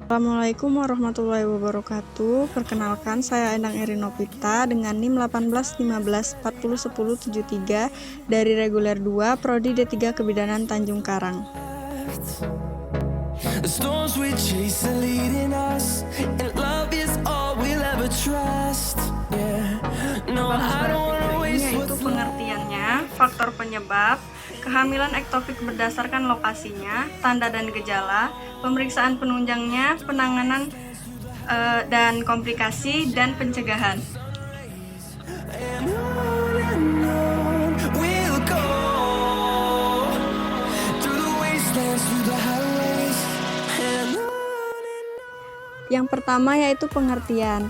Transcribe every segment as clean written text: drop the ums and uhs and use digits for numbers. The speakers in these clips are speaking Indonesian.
Assalamualaikum warahmatullahi wabarakatuh. Perkenalkan, saya Endang Erinopita dengan NIM 1815401073 dari Reguler 2 Prodi D3 Kebidanan Tanjung Karang. The storms we chase are leading us, and love is all we'll ever trust. Yeah. No, I don't wanna waste Yaitu pengertiannya, faktor penyebab, kehamilan ektopik berdasarkan lokasinya, tanda dan gejala, pemeriksaan penunjangnya, penanganan dan komplikasi, dan pencegahan. and on we'll go through the wastelands, through the highways, and on. Yang pertama yaitu pengertian.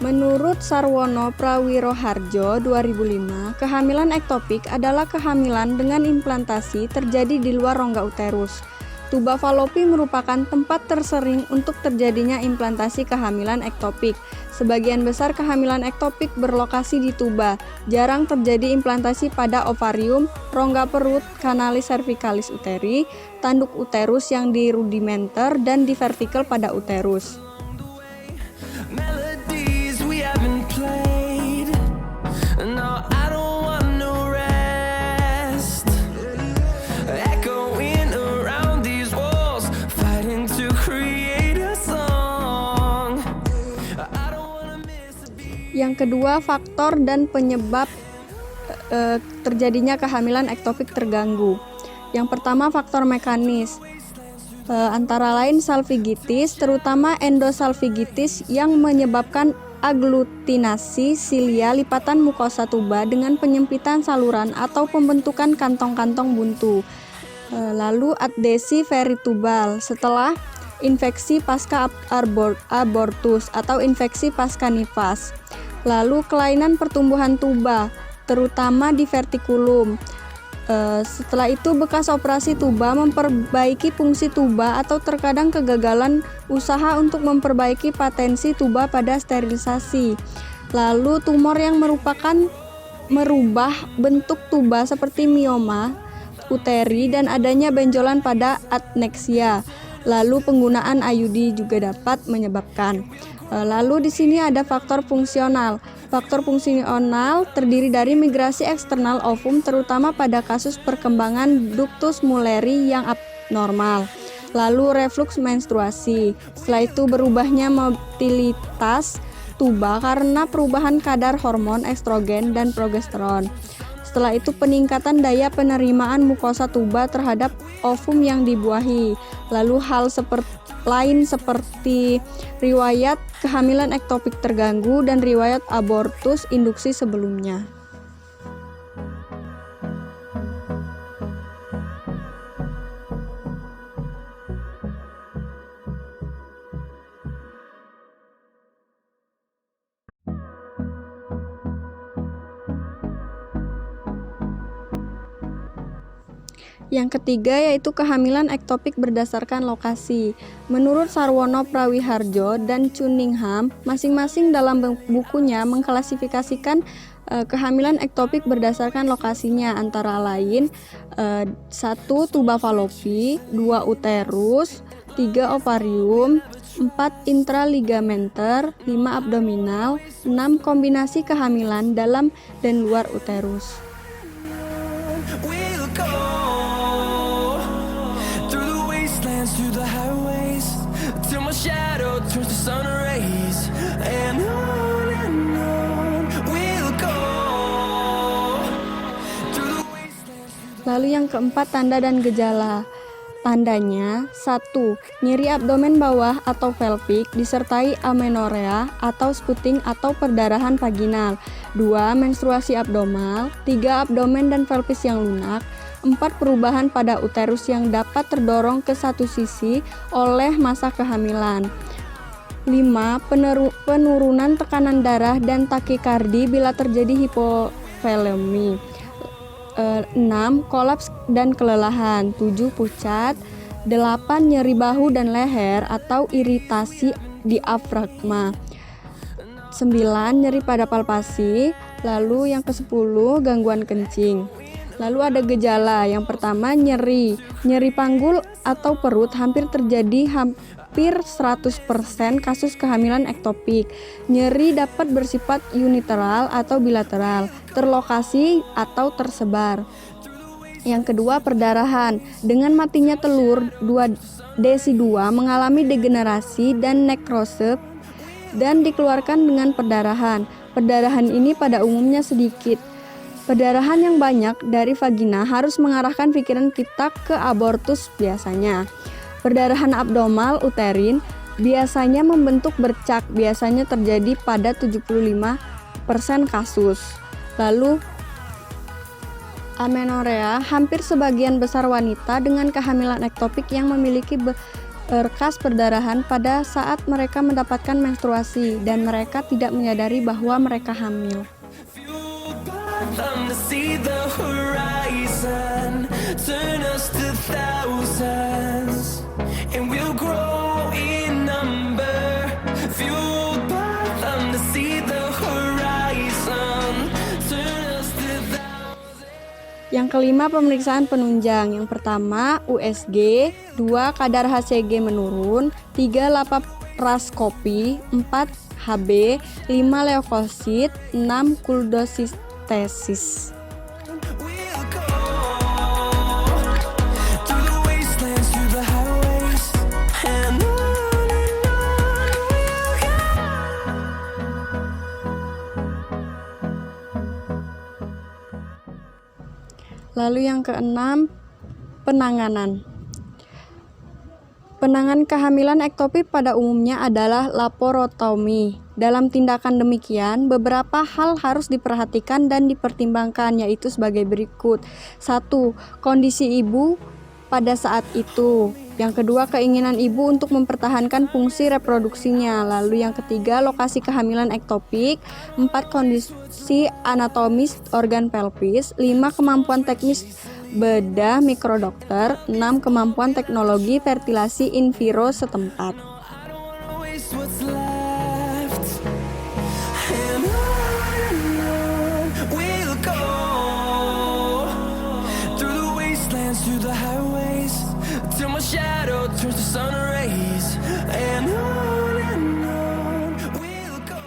Menurut Sarwono Prawiroharjo 2005, kehamilan ektopik adalah kehamilan dengan implantasi terjadi di luar rongga uterus. Tuba falopi merupakan tempat tersering untuk terjadinya implantasi kehamilan ektopik. Sebagian besar kehamilan ektopik berlokasi di tuba. Jarang terjadi implantasi pada ovarium, rongga perut, kanalis cervicalis uteri, tanduk uterus yang di rudimenter, dan di vertical pada uterus. Melodies we haven't played. No, I don't want no rest. Echoing around these walls, fighting to create a song. I don't wanna miss a beat. Yang kedua, faktor dan penyebab terjadinya kehamilan ektopik terganggu. Yang pertama, faktor mekanis. Antara lain salpingitis, terutama endosalpingitis yang menyebabkan aglutinasi silia lipatan mukosa tuba dengan penyempitan saluran atau pembentukan kantong-kantong buntu. Lalu adesi peritubal setelah infeksi pasca abortus atau infeksi pasca nifas. Lalu kelainan pertumbuhan tuba, terutama di vertikulum. Setelah itu bekas operasi tuba, memperbaiki fungsi tuba atau terkadang kegagalan usaha untuk memperbaiki patensi tuba pada sterilisasi. Lalu tumor yang merubah bentuk tuba seperti mioma uteri dan adanya benjolan pada adneksia. Lalu penggunaan IUD juga dapat menyebabkan. Lalu di sini ada faktor fungsional. Faktor fungsional terdiri dari migrasi eksternal ovum terutama pada kasus perkembangan ductus mulleri yang abnormal. Lalu reflux menstruasi. Setelah itu berubahnya motilitas tuba karena perubahan kadar hormon estrogen dan progesteron. Setelah itu peningkatan daya penerimaan mukosa tuba terhadap ovum yang dibuahi. Lalu hal lain seperti riwayat kehamilan ektopik terganggu dan riwayat abortus induksi sebelumnya. Yang ketiga yaitu kehamilan ektopik berdasarkan lokasi. Menurut Sarwono Prawiharjo dan Cunningham, masing-masing dalam bukunya mengklasifikasikan kehamilan ektopik berdasarkan lokasinya, antara lain 1. Tuba falopi, 2. Uterus, 3. Ovarium, 4. Intraligamenter, 5. Abdominal, 6. Kombinasi kehamilan dalam dan luar uterus. We'll go through the wastelands, through the highways, till my shadow turns to sun rays, and on we'll go through the wastelands. Lalu yang keempat, tanda dan gejala. Tandanya 1. Nyeri abdomen bawah atau pelvic disertai amenorea atau spotting atau perdarahan vaginal. 2. Menstruasi abdomal. 3. Abdomen dan pelvis yang lunak. 4. Perubahan pada uterus yang dapat terdorong ke satu sisi oleh masa kehamilan. 5. Penurunan tekanan darah dan takikardi bila terjadi hipovolemi. 6. Kolaps dan kelelahan. 7. Pucat. 8. Nyeri bahu dan leher atau iritasi diafragma. 9. Nyeri pada palpasi. Lalu yang ke-10, gangguan kencing. Lalu ada gejala. Yang pertama nyeri. Nyeri panggul atau perut hampir terjadi hampir 100% kasus kehamilan ektopik. Nyeri dapat bersifat unilateral atau bilateral, terlokasi atau tersebar. Yang kedua perdarahan. Dengan matinya telur, desi2 mengalami degenerasi dan nekrose dan dikeluarkan dengan perdarahan. Perdarahan ini pada umumnya sedikit. Perdarahan yang banyak dari vagina harus mengarahkan pikiran kita ke abortus biasanya. Perdarahan abdomal uterin biasanya membentuk bercak, biasanya terjadi pada 75% kasus. Lalu amenorea, hampir sebagian besar wanita dengan kehamilan ektopik yang memiliki berkas perdarahan pada saat mereka mendapatkan menstruasi dan mereka tidak menyadari bahwa mereka hamil. Them to see the horizon, turn us to thousands, and we'll grow in number. Fueled by them to see the horizon, turn us to thousands. Yang kelima pemeriksaan penunjang. Yang pertama USG, 2 kadar HCG menurun, 3 laparoskopi, 4 HB, 5 leukosit, 6 kuldositesis. We'll go through the wastelands, through the highways, and on we'll go. Lalu yang keenam, penanganan. Penanganan kehamilan ektopik pada umumnya adalah laparotomi. Dalam tindakan demikian, beberapa hal harus diperhatikan dan dipertimbangkan, yaitu sebagai berikut. 1. Kondisi ibu pada saat itu. Yang kedua, keinginan ibu untuk mempertahankan fungsi reproduksinya. Lalu yang ketiga, lokasi kehamilan ektopik. 4. Kondisi anatomis organ pelvis. 5. Kemampuan teknis bedah mikrodokter. 6. Kemampuan teknologi fertilasi in vitro setempat. Waste what's left, and on we'll go through the wastelands, through the highways, till my shadow turns to sun rays, and on we'll go.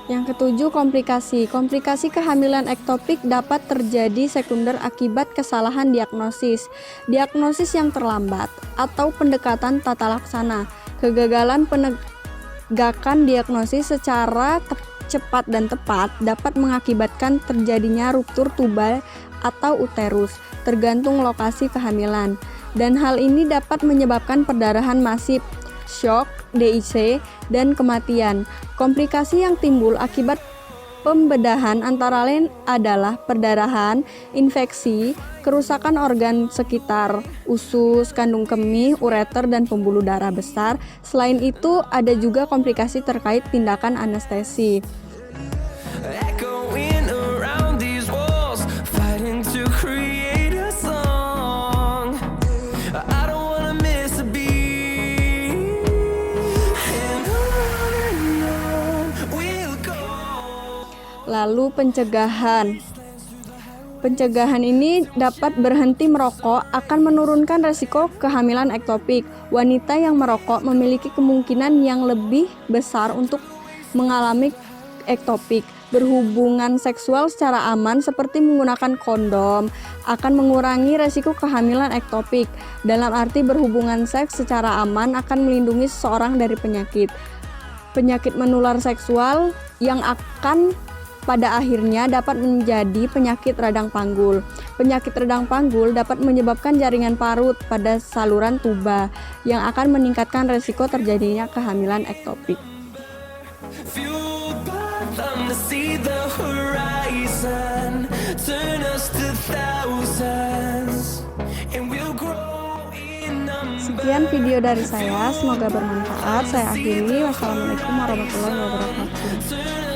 Yang ketujuh, komplikasi. Komplikasi kehamilan ektopik dapat terjadi sekunder akibat kesalahan diagnosis, diagnosis yang terlambat, atau pendekatan tata laksana. Kegagalan penegakan diagnosis secara cepat dan tepat dapat mengakibatkan terjadinya ruptur tubal atau uterus, tergantung lokasi kehamilan. Dan hal ini dapat menyebabkan perdarahan masif, shock, DIC, dan kematian. Komplikasi yang timbul akibat pembedahan antara lain adalah perdarahan, infeksi, kerusakan organ sekitar usus, kandung kemih, ureter, dan pembuluh darah besar. Selain itu, ada juga komplikasi terkait tindakan anestesi. Echoing around these walls, fighting to create a song. I don't wanna miss a beat, and on we'll go. Lalu pencegahan. Pencegahan ini dapat berhenti merokok akan menurunkan resiko kehamilan ektopik. Wanita yang merokok memiliki kemungkinan yang lebih besar untuk mengalami ektopik. Berhubungan seksual secara aman seperti menggunakan kondom akan mengurangi resiko kehamilan ektopik. Dalam arti berhubungan seks secara aman akan melindungi seseorang dari penyakit menular seksual yang akan pada akhirnya dapat menjadi penyakit radang panggul. Penyakit radang panggul dapat menyebabkan jaringan parut pada saluran tuba yang akan meningkatkan resiko terjadinya kehamilan ektopik. Fueled by them to see the horizon, turn us to thousands, and we'll grow in number. Sekian video dari saya, semoga bermanfaat. Saya akhiri. Wassalamualaikum warahmatullahi wabarakatuh. Turn